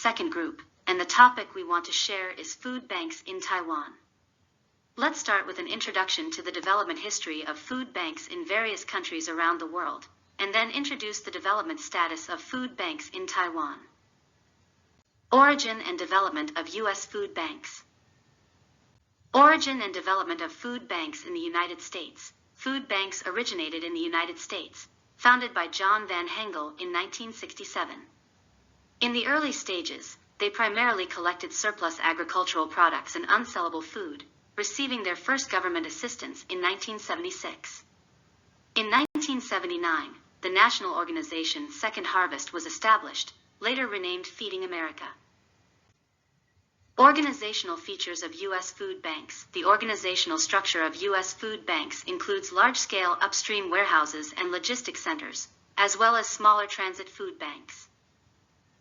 second group, and the topic we want to share is food banks in Taiwan. Let's start with an introduction to the development history of food banks in various countries around the world, and then introduce the development status of food banks in Taiwan. Origin and development of U.S. food banks. Origin and development of food banks in the United States. Food banks originated in the United States, founded by John Van Hengel in 1967. In the early stages, they primarily collected surplus agricultural products and unsellable food, receiving their first government assistance in 1976. In 1979, the national organization Second Harvest was established, later renamed Feeding America. Organizational features of U.S. food banks. The organizational structure of U.S. food banks includes large-scale upstream warehouses and logistics centers, as well as smaller transit food banks.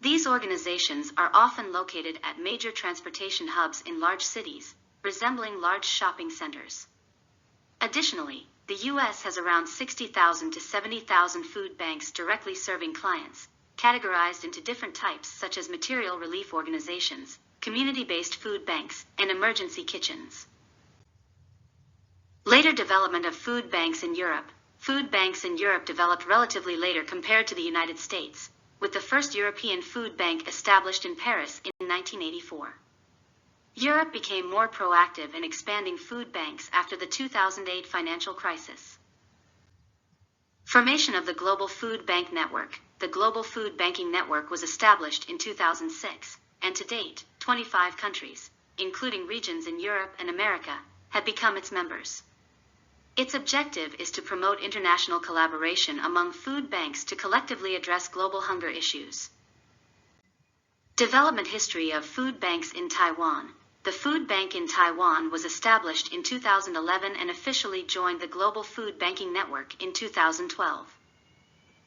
These organizations are often located at major transportation hubs in large cities, resembling large shopping centers. Additionally, the U.S. has around 60,000 to 70,000 food banks directly serving clients, categorized into different types such as material relief organizations, community-based food banks, and emergency kitchens. Later development of food banks in Europe. Food banks in Europe developed relatively later compared to the United States, with the first European food bank established in Paris in 1984. Europe became more proactive in expanding food banks after the 2008 financial crisis. Formation of the Global Food Bank Network. The Global Food Banking Network was established in 2006, and to date, 25 countries, including regions in Europe and America, have become its members. Its objective is to promote international collaboration among food banks to collectively address global hunger issues. Development history of food banks in Taiwan. The Food Bank in Taiwan was established in 2011 and officially joined the Global Food Banking Network in 2012.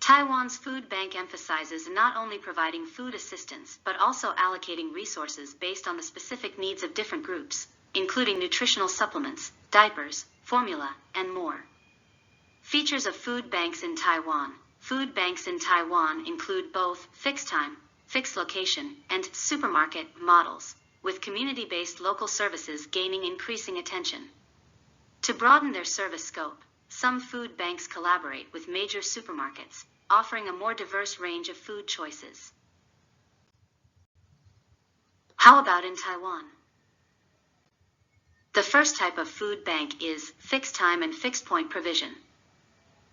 Taiwan's food bank emphasizes not only providing food assistance but also allocating resources based on the specific needs of different groups, including nutritional supplements, diapers, formula, and more. Features of food banks in Taiwan. Food banks in Taiwan include both fixed time, fixed location, and supermarket models, with community-based local services gaining increasing attention. To broaden their service scope, some food banks collaborate with major supermarkets, offering a more diverse range of food choices. How about in Taiwan? The first type of food bank is fixed time and fixed point provision.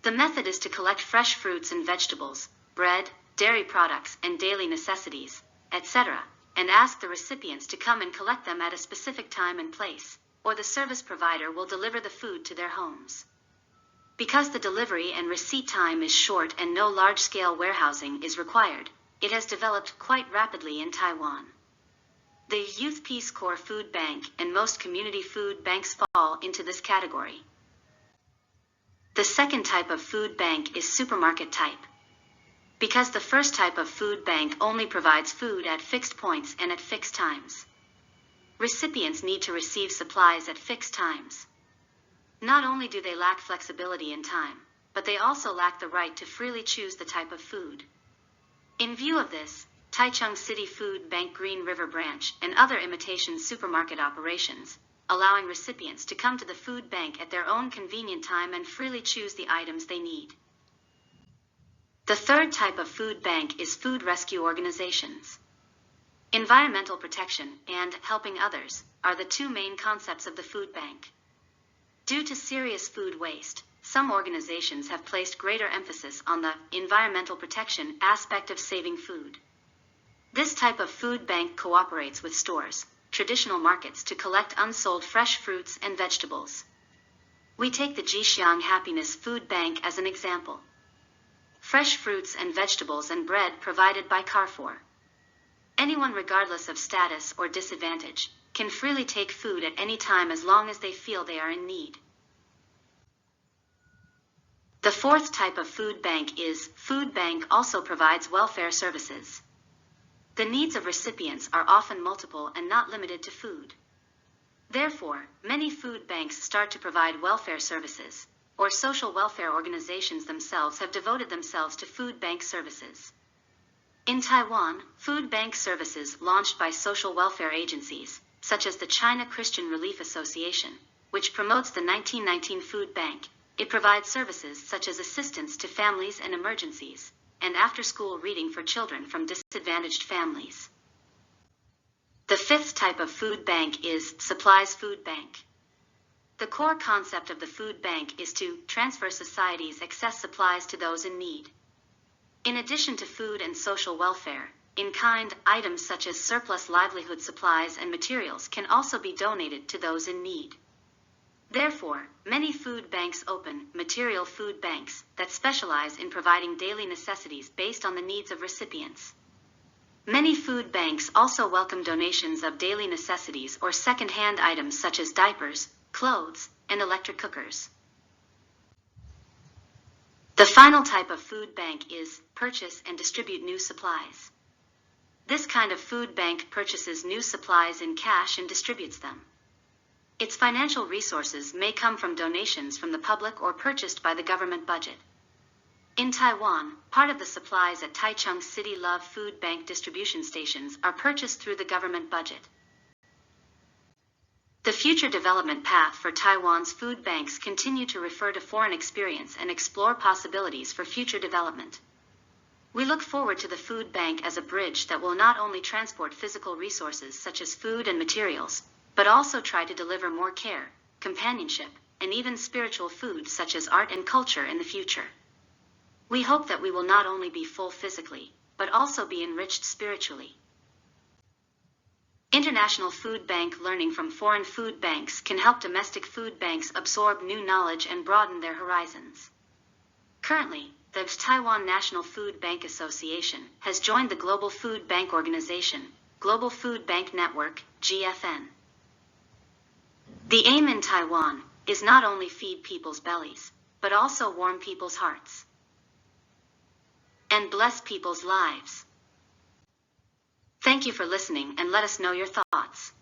The method is to collect fresh fruits and vegetables, bread, dairy products, and daily necessities, etc., and ask the recipients to come and collect them at a specific time and place, or the service provider will deliver the food to their homes. Because the delivery and receipt time is short and no large-scale warehousing is required, it has developed quite rapidly in Taiwan. The Youth Peace Corps Food Bank and most community food banks fall into this category. The second type of food bank is supermarket type. Because the first type of food bank only provides food at fixed points and at fixed times. Recipients need to receive supplies at fixed times. Not only do they lack flexibility in time, but they also lack the right to freely choose the type of food. In view of this, Taichung City Food Bank Green River Branch and other imitation supermarket operations, allowing recipients to come to the food bank at their own convenient time and freely choose the items they need. The third type of food bank is food rescue organizations. Environmental protection and helping others are the two main concepts of the food bank. Due to serious food waste, some organizations have placed greater emphasis on the environmental protection aspect of saving food. This type of food bank cooperates with stores, traditional markets to collect unsold fresh fruits and vegetables. We take the Jixiang Happiness Food Bank as an example. Fresh fruits and vegetables and bread provided by Carrefour. Anyone regardless of status or disadvantage can freely take food at any time as long as they feel they are in need. The fourth type of food bank is food bank also provides welfare services. The needs of recipients are often multiple and not limited to food. Therefore, many food banks start to provide welfare services, or social welfare organizations themselves have devoted themselves to food bank services. In Taiwan, food bank services launched by social welfare agencies, such as the China Christian Relief Association, which promotes the 1919 Food Bank. It provides services such as assistance to families and emergencies, and after-school reading for children from disadvantaged families. The fifth type of food bank is supplies food bank. The core concept of the food bank is to transfer society's excess supplies to those in need. In addition to food and social welfare, in-kind items such as surplus livelihood supplies and materials can also be donated to those in need. Therefore, many food banks open material food banks that specialize in providing daily necessities based on the needs of recipients. Many food banks also welcome donations of daily necessities or second-hand items such as diapers, clothes, and electric cookers. The final type of food bank is purchase and distribute new supplies. This kind of food bank purchases new supplies in cash and distributes them. Its financial resources may come from donations from the public or purchased by the government budget. In Taiwan, part of the supplies at Taichung City Love Food Bank distribution stations are purchased through the government budget. The future development path for Taiwan's food banks continue to refer to foreign experience and explore possibilities for future development. We look forward to the food bank as a bridge that will not only transport physical resources such as food and materials, but also try to deliver more care, companionship, and even spiritual food such as art and culture in the future. We hope that we will not only be full physically, but also be enriched spiritually. International food bank learning from foreign food banks can help domestic food banks absorb new knowledge and broaden their horizons. Currently, the Taiwan National Food Bank Association has joined the Global Food Bank Organization, Global Food Bank Network, GFN. The aim in Taiwan is not only feed people's bellies, but also warm people's hearts and bless people's lives. Thank you for listening and let us know your thoughts.